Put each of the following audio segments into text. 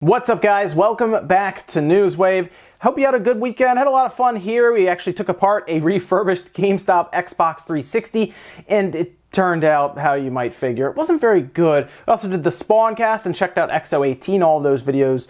What's up, guys? Welcome back to Newswave. Hope you had a good weekend. Had a lot of fun here. We actually took apart a refurbished GameStop Xbox 360, and it turned out how you might figure. It wasn't very good. We also did the Spawncast and checked out XO18. All of those videos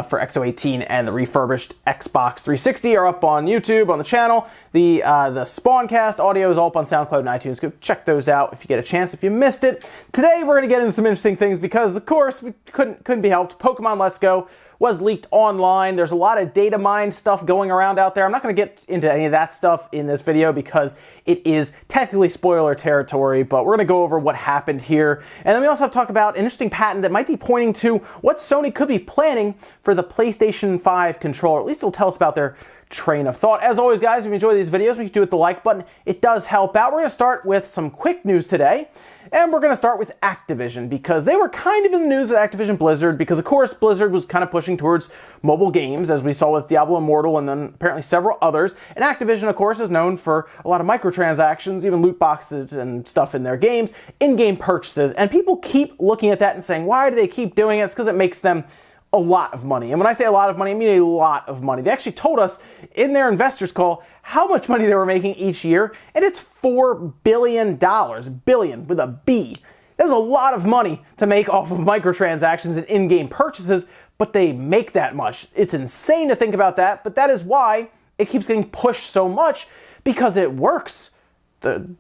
for XO18 and the refurbished Xbox 360 are up on YouTube on the channel. The Spawncast audio is all up on SoundCloud and iTunes. Go check those out if you get a chance, if you missed it. Today we're going to get into some interesting things because, of course, we couldn't be helped. Pokemon Let's Go was leaked online. There's a lot of data mine stuff going around out there. I'm not going to get into any of that stuff in this video because it is technically spoiler territory, but we're going to go over what happened here. And then we also have to talk about an interesting patent that might be pointing to what Sony could be planning for the PlayStation 5 controller. At least it'll tell us about their train of thought. As always, guys, if you enjoy these videos, we can do it with the like button. It does help out. We're going to start with some quick news today. And we're going to start with Activision because they were kind of in the news with Activision Blizzard because, of course, Blizzard was kind of pushing towards mobile games, as we saw with Diablo Immortal and then apparently several others. And Activision, of course, is known for a lot of microtransactions, even loot boxes and stuff in their games, in-game purchases. And people keep looking at that and saying, why do they keep doing it? It's because it makes them a lot of money. And when I say a lot of money, I mean a lot of money. They actually told us in their investors call how much money they were making each year, and it's $4 billion. Billion with a B. There's a lot of money to make off of microtransactions and in-game purchases, but they make that much. It's insane to think about that, but that is why it keeps getting pushed so much, because it works.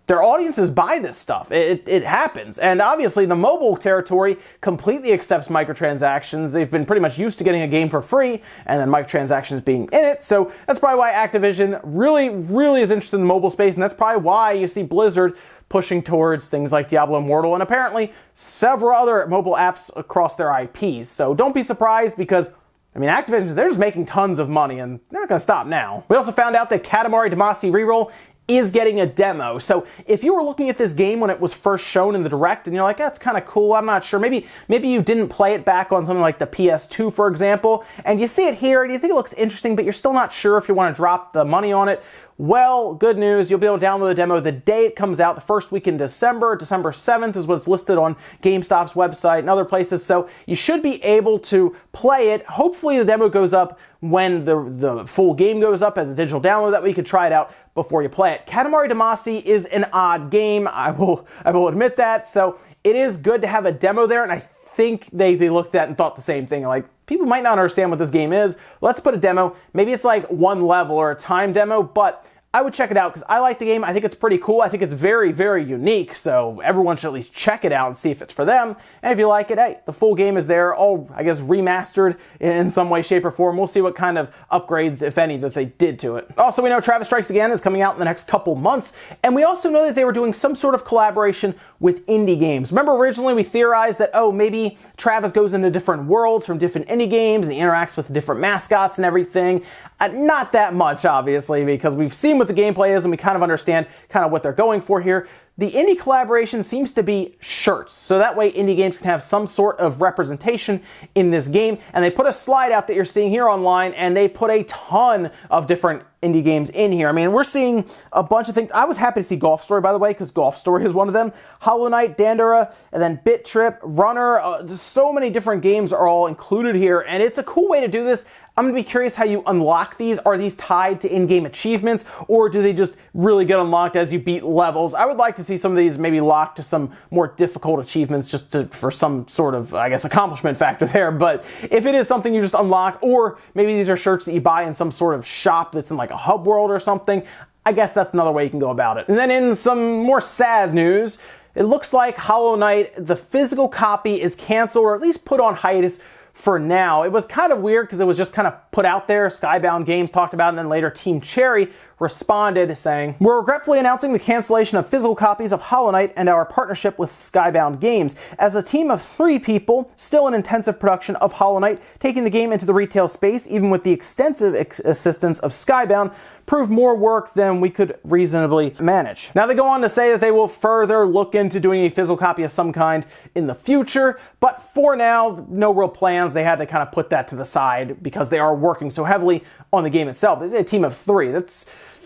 Their audiences buy this stuff. It happens. And obviously the mobile territory completely accepts microtransactions. They've been pretty much used to getting a game for free and then microtransactions being in it. So that's probably why Activision really is interested in the mobile space. And that's probably why you see Blizzard pushing towards things like Diablo Immortal and apparently several other mobile apps across their IPs. So don't be surprised because Activision, they're just making tons of money and they're not going to stop now. We also found out that Katamari Damacy Reroll is getting a demo. So if you were looking at this game when it was first shown in the Direct and you're like, that's kind of cool, I'm not sure, maybe you didn't play it back on something like the PS2, for example, and you see it here and you think it looks interesting, but you're still not sure if you want to drop the money on it. Well, good news, you'll be able to download the demo the day it comes out, the first week in December. December 7th is what it's listed on GameStop's website and other places, so you should be able to play it. Hopefully the demo goes up when the full game goes up as a digital download, that way you can try it out before you play it. Katamari Damacy is an odd game, I will admit that, so it is good to have a demo there, and I think they looked at it and thought the same thing, like, people might not understand what this game is. Let's put a demo. Maybe it's like one level or a time demo, but I would check it out because I like the game. I think it's pretty cool. I think it's very unique, so everyone should at least check it out and see if it's for them. And if you like it, hey, the full game is there, all, I guess, remastered in some way, shape, or form. We'll see what kind of upgrades, if any, that they did to it. Also, we know Travis Strikes Again is coming out in the next couple months, and we also know that they were doing some sort of collaboration with indie games. Remember, originally we theorized that, oh, maybe Travis goes into different worlds from different indie games and he interacts with different mascots and everything. Not that much, obviously, because we've seen what the gameplay is and we kind of understand kind of what they're going for here. The indie collaboration seems to be shirts, so that way indie games can have some sort of representation in this game, and they put a slide out that you're seeing here online, and they put a ton of different indie games in here. I mean, we're seeing a bunch of things. I was happy to see Golf Story, by the way, because Golf Story is one of them. Hollow Knight, Dandara, and then Bit Trip, Runner. Just so many different games are all included here, and it's a cool way to do this. I'm going to be curious how you unlock these. Are these tied to in-game achievements, or do they just really get unlocked as you beat levels? I would like to see some of these maybe locked to some more difficult achievements just for some sort of, I guess, accomplishment factor there. But if it is something you just unlock, or maybe these are shirts that you buy in some sort of shop that's in like a hub world or something, I guess that's another way you can go about it. And then in some more sad news, it looks like Hollow Knight, the physical copy, is canceled, or at least put on hiatus for now. It was kind of weird because it was just kind of put out there. Skybound Games talked about it, and then later Team Cherry responded saying, "We're regretfully announcing the cancellation of physical copies of Hollow Knight and our partnership with Skybound Games. As a team of 3 people, still in intensive production of Hollow Knight, taking the game into the retail space, even with the extensive assistance of Skybound, proved more work than we could reasonably manage." Now they go on to say that they will further look into doing a physical copy of some kind in the future, but for now, no real plans. They had to kind of put that to the side because they are working so heavily on the game itself. This is a team of 3.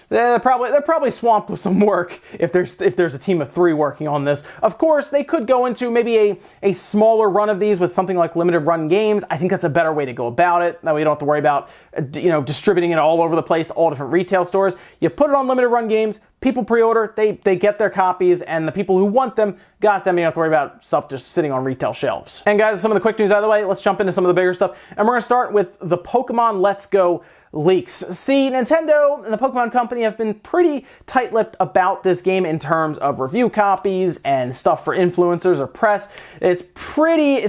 they're probably swamped with some work if there's a team of 3 working on this. Of course, they could go into maybe a smaller run of these with something like limited run games. I think that's a better way to go about it. That way you don't have to worry about distributing it all over the place to all different retail stores. You put it on limited run games, people pre-order, they get their copies, and the people who want them got them. You don't have to worry about stuff just sitting on retail shelves. And guys, some of the quick news out of the way, let's jump into some of the bigger stuff. And we're going to start with the Pokemon Let's Go leaks. See, Nintendo and the Pokemon Company have been pretty tight-lipped about this game in terms of review copies and stuff for influencers or press. It's pretty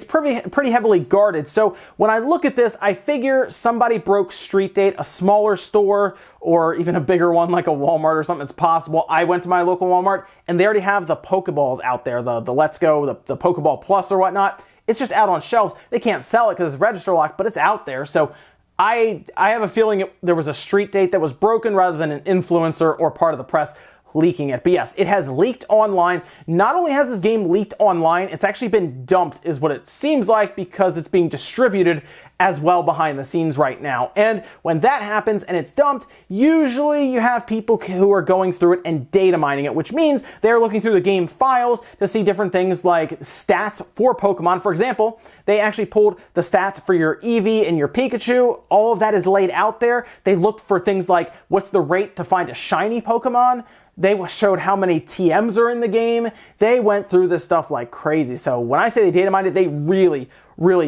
heavily guarded. So when I look at this, I figure somebody broke Street Date, a smaller store, or even a bigger one like a Walmart or something. It's possible. I went to my local Walmart and they already have the Pokeballs out there, the Let's Go, the Pokeball Plus or whatnot. It's just out on shelves. They can't sell it because it's register locked, but it's out there. So I have a feeling there was a Street Date that was broken rather than an influencer or part of the press leaking it. But yes, it has leaked online. Not only has this game leaked online, it's actually been dumped is what it seems like, because it's being distributed as well behind the scenes right now. And when that happens and it's dumped, usually you have people who are going through it and data mining it, which means they're looking through the game files to see different things like stats for Pokemon. For example, they actually pulled the stats for your Eevee and your Pikachu. All of that is laid out there. They looked for things like what's the rate to find a shiny Pokemon. They showed how many TMs are in the game. They went through this stuff like crazy. So when I say they data mined it, they really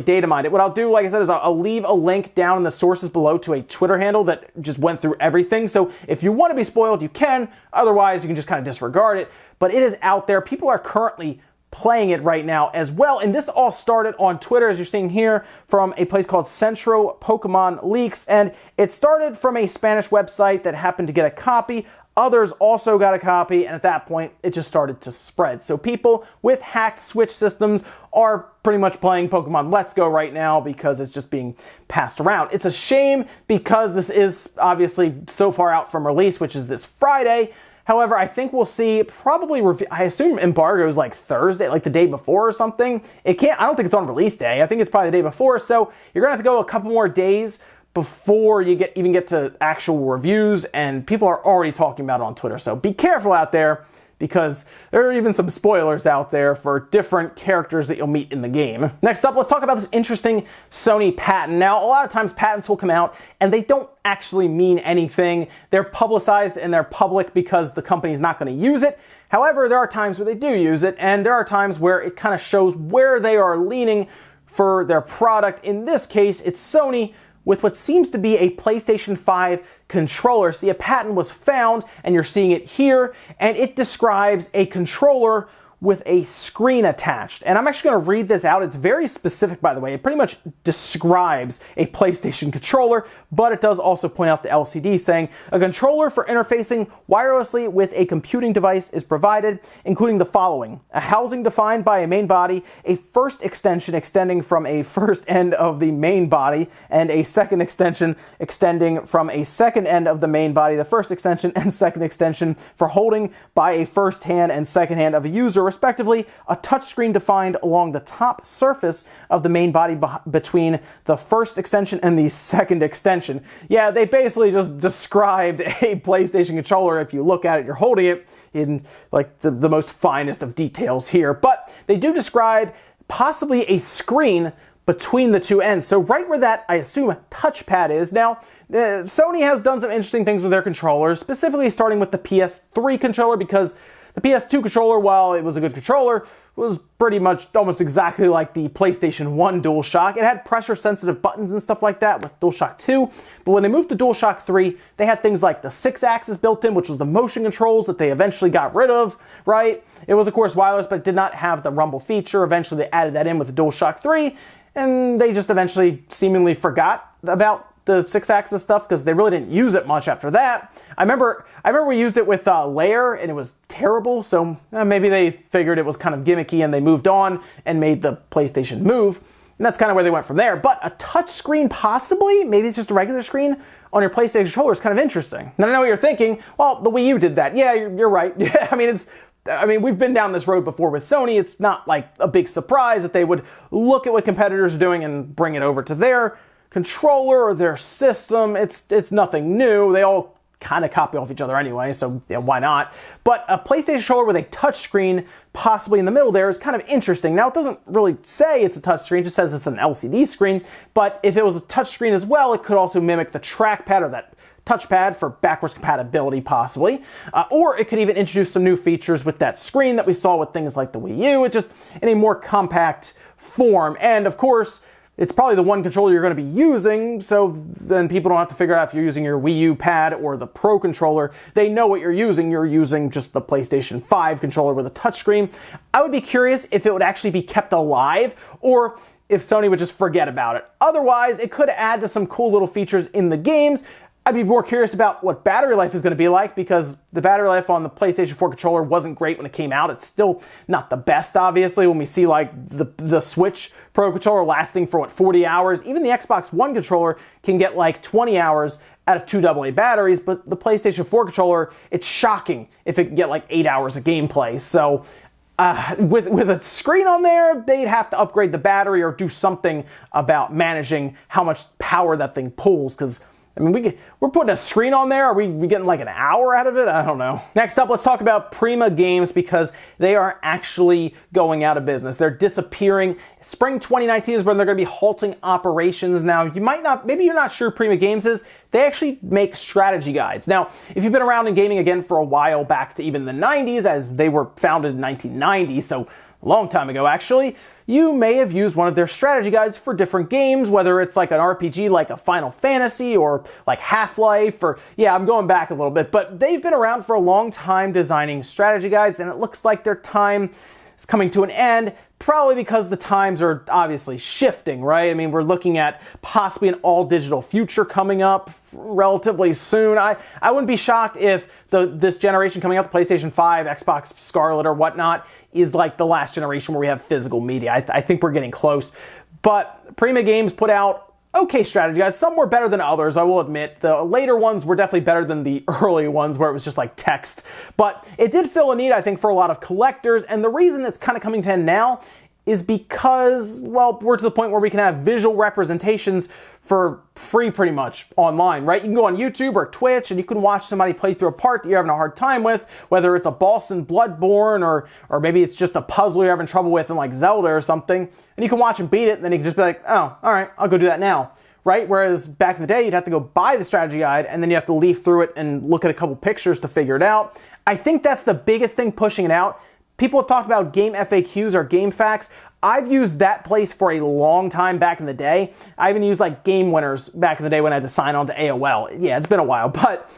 data mined it. What I'll do, like I said, is I'll leave a link down in the sources below to a Twitter handle that just went through everything. So if you want to be spoiled, you can. Otherwise, you can just kind of disregard it. But it is out there. People are currently playing it right now as well. And this all started on Twitter, as you're seeing here, from a place called Centro Pokemon Leaks. And it started from a Spanish website that happened to get a copy. Others also got a copy, and at that point, it just started to spread. So people with hacked Switch systems are pretty much playing Pokemon Let's Go right now because it's just being passed around. It's a shame because this is obviously so far out from release, which is this Friday. However, I think we'll see probably, I assume embargo is like Thursday, like the day before or something. I don't think it's on release day. I think it's probably the day before. So you're going to have to go a couple more days before you even get to actual reviews, and people are already talking about it on Twitter. So be careful out there, because there are even some spoilers out there for different characters that you'll meet in the game. Next up, let's talk about this interesting Sony patent. Now, a lot of times patents will come out and they don't actually mean anything. They're publicized and they're public because the company's not going to use it. However, there are times where they do use it, and there are times where it kind of shows where they are leaning for their product. In this case, it's Sony with what seems to be a PlayStation 5 controller. See, a patent was found, and you're seeing it here, and it describes a controller with a screen attached. And I'm actually going to read this out. It's very specific, by the way. It pretty much describes a PlayStation controller, but it does also point out the LCD, saying a controller for interfacing wirelessly with a computing device is provided, including the following: a housing defined by a main body, a first extension extending from a first end of the main body, and a second extension extending from a second end of the main body. The first extension and second extension for holding by a first hand and second hand of a user, respectively. A touchscreen defined along the top surface of the main body between the first extension and the second extension. Yeah, they basically just described a PlayStation controller. If you look at it, you're holding it in like the most finest of details here. But they do describe possibly a screen between the two ends. So right where that, I assume, touchpad is. Now, Sony has done some interesting things with their controllers, specifically starting with the PS3 controller, because the PS2 controller, while it was a good controller, was pretty much almost exactly like the PlayStation 1 DualShock. It had pressure-sensitive buttons and stuff like that with DualShock 2, but when they moved to DualShock 3, they had things like the 6-axis built in, which was the motion controls that they eventually got rid of, right? It was, of course, wireless, but it did not have the rumble feature. Eventually, they added that in with the DualShock 3, and they just eventually seemingly forgot about the 6-axis stuff because they really didn't use it much after that. I remember we used it with Lair, and it was terrible, so maybe they figured it was kind of gimmicky and they moved on and made the PlayStation Move, and that's kind of where they went from there. But a touch screen, possibly, maybe it's just a regular screen on your PlayStation controller, is kind of interesting. Now I know what you're thinking, well, the Wii U did that. Yeah, you're right. Yeah, I mean, we've been down this road before with Sony. It's not like a big surprise that they would look at what competitors are doing and bring it over to their controller or their system. It's nothing new. They all kind of copy off each other anyway, so why not? But a PlayStation controller with a touchscreen possibly in the middle there is kind of interesting. Now, it doesn't really say it's a touchscreen, it just says it's an LCD screen, but if it was a touchscreen as well, it could also mimic the trackpad or that touchpad for backwards compatibility possibly, or it could even introduce some new features with that screen that we saw with things like the Wii U. It's just in a more compact form, and of course, it's probably the one controller you're going to be using, so then people don't have to figure out if you're using your Wii U pad or the Pro controller. They know what you're using. You're using just the PlayStation 5 controller with a touchscreen. I would be curious if it would actually be kept alive, or if Sony would just forget about it. Otherwise, it could add to some cool little features in the games. I'd be more curious about what battery life is going to be like, because the battery life on the PlayStation 4 controller wasn't great when it came out. It's still not the best, obviously, when we see like the Switch Pro controller lasting for 40 hours. Even the Xbox One controller can get like 20 hours out of 2 AA batteries, but the PlayStation 4 controller, it's shocking if it can get like 8 hours of gameplay. So with a screen on there, they'd have to upgrade the battery or do something about managing how much power that thing pulls, because I mean, we're putting a screen on there. Are we getting like an hour out of it? I don't know. Next up, let's talk about Prima Games, because they are actually going out of business. They're disappearing. Spring 2019 is when they're going to be halting operations. Now, maybe you're not sure Prima Games is. They actually make strategy guides. Now, if you've been around in gaming again for a while, back to even the 90s, as they were founded in 1990, so a long time ago actually, you may have used one of their strategy guides for different games, whether it's like an RPG like a Final Fantasy or like Half-Life, or yeah, I'm going back a little bit, but they've been around for a long time designing strategy guides, and it looks like their time is coming to an end, probably because the times are obviously shifting, right? I mean, we're looking at possibly an all-digital future coming up relatively soon. I wouldn't be shocked if this generation coming out, the PlayStation 5, Xbox Scarlet or whatnot, is like the last generation where we have physical media. I think we're getting close. But Prima Games put out okay strategy guides. Some were better than others, I will admit. The later ones were definitely better than the early ones where it was just like text. But it did fill a need, I think, for a lot of collectors. And the reason it's kind of coming to an end now is because, well, we're to the point where we can have visual representations for free pretty much online, right? You can go on YouTube or Twitch and you can watch somebody play through a part that you're having a hard time with, whether it's a boss in Bloodborne or maybe it's just a puzzle you're having trouble with in like Zelda or something, and you can watch and beat it, and then you can just be like, oh, all right, I'll go do that now, right? Whereas back in the day, you'd have to go buy the strategy guide and then you have to leaf through it and look at a couple pictures to figure it out. I think that's the biggest thing pushing it out. People have talked about game FAQs or game facts. I've used that place for a long time back in the day. I even used like Game Winners back in the day when I had to sign on to AOL. Yeah, it's been a while, but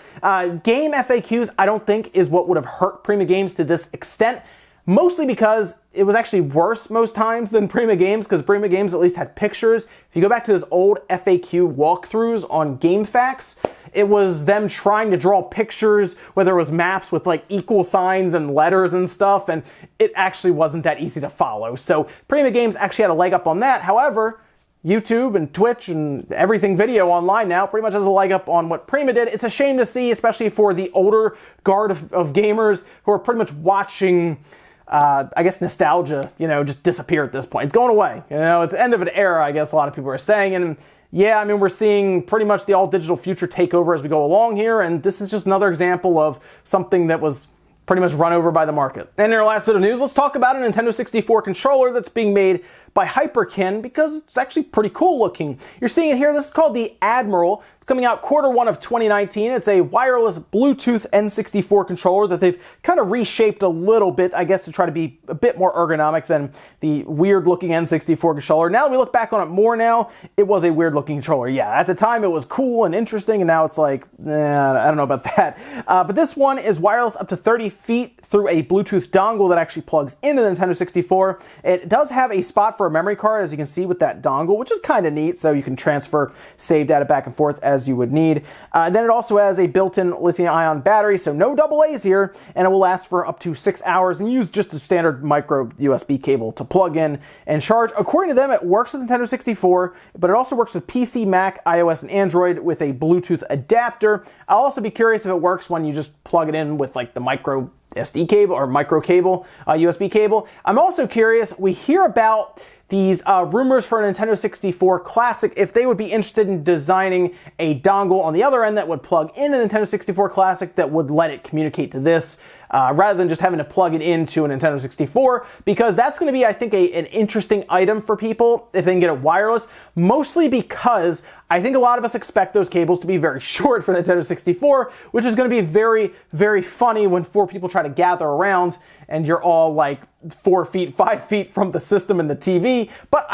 game FAQs I don't think is what would have hurt Prima Games to this extent, mostly because it was actually worse most times than Prima Games, because Prima Games at least had pictures. If you go back to those old FAQ walkthroughs on Game Facts, it was them trying to draw pictures, whether it was maps with like equal signs and letters and stuff, and it actually wasn't that easy to follow. So Prima Games actually had a leg up on that. However, YouTube and Twitch and everything video online now pretty much has a leg up on what Prima did. It's a shame to see, especially for the older guard of gamers who are pretty much watching I guess nostalgia, just disappear at this point. It's going away. It's the end of an era, I guess a lot of people are saying. And yeah, I mean, we're seeing pretty much the all-digital future take over as we go along here, and this is just another example of something that was pretty much run over by the market. And in our last bit of news, let's talk about a Nintendo 64 controller that's being made by Hyperkin, because it's actually pretty cool looking. You're seeing it here. This is called the Admiral. It's coming out Q1 of 2019. It's a wireless Bluetooth N64 controller that they've kind of reshaped a little bit, I guess, to try to be a bit more ergonomic than the weird-looking N64 controller. Now that we look back on it more now, it was a weird-looking controller. Yeah, at the time it was cool and interesting, and now it's like, I don't know about that. But this one is wireless up to 30 feet through a Bluetooth dongle that actually plugs into the Nintendo 64. It does have a spot for a memory card, as you can see with that dongle, which is kind of neat, so you can transfer save data back and forth as you would need. Then it also has a built-in lithium-ion battery, so no AA's here, and it will last for up to 6 hours and use just a standard micro USB cable to plug in and charge. According to them, it works with Nintendo 64, but it also works with PC, Mac, iOS, and Android with a Bluetooth adapter. I'll also be curious if it works when you just plug it in with like the micro SD cable or micro cable, USB cable. I'm also curious, we hear about these rumors for a Nintendo 64 Classic, if they would be interested in designing a dongle on the other end that would plug in a Nintendo 64 Classic that would let it communicate to this, rather than just having to plug it into a Nintendo 64, because that's going to be, I think, an interesting item for people if they can get it wireless, mostly because I think a lot of us expect those cables to be very short for Nintendo 64, which is going to be very, very funny when 4 people try to gather around and you're all like 4 feet, 5 feet from the system and the TV. But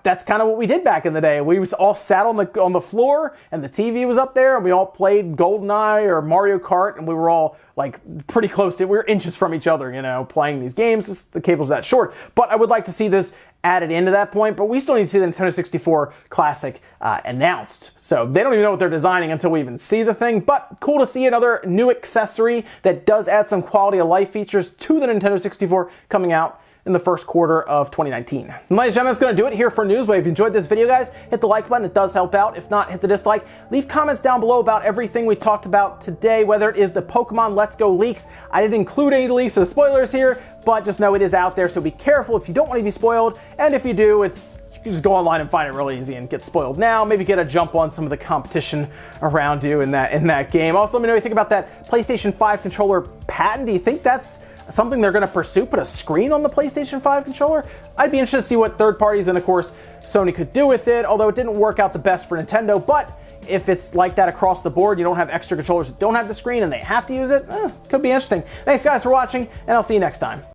that's kind of what we did back in the day. We was all sat on the floor and the TV was up there and we all played GoldenEye or Mario Kart and we were all like pretty close to, we were inches from each other, playing these games. The cable's that short. But I would like to see this added into that point, but we still need to see the Nintendo 64 Classic announced. So they don't even know what they're designing until we even see the thing, but cool to see another new accessory that does add some quality of life features to the Nintendo 64 coming out in the first quarter of 2019. Ladies and gentlemen, that's going to do it here for Newswave. If you enjoyed this video, guys, hit the like button. It does help out. If not, hit the dislike. Leave comments down below about everything we talked about today, whether it is the Pokemon Let's Go leaks. I didn't include any of the leaks or the spoilers here, but just know it is out there, so be careful if you don't want to be spoiled. And if you do, you can just go online and find it really easy and get spoiled now. Maybe get a jump on some of the competition around you in that game. Also, let me know what you think about that PlayStation 5 controller patent. Do you think that's something they're going to pursue, put a screen on the PlayStation 5 controller? I'd be interested to see what third parties and, of course, Sony could do with it, although it didn't work out the best for Nintendo. But if it's like that across the board, you don't have extra controllers that don't have the screen and they have to use it, could be interesting. Thanks, guys, for watching, and I'll see you next time.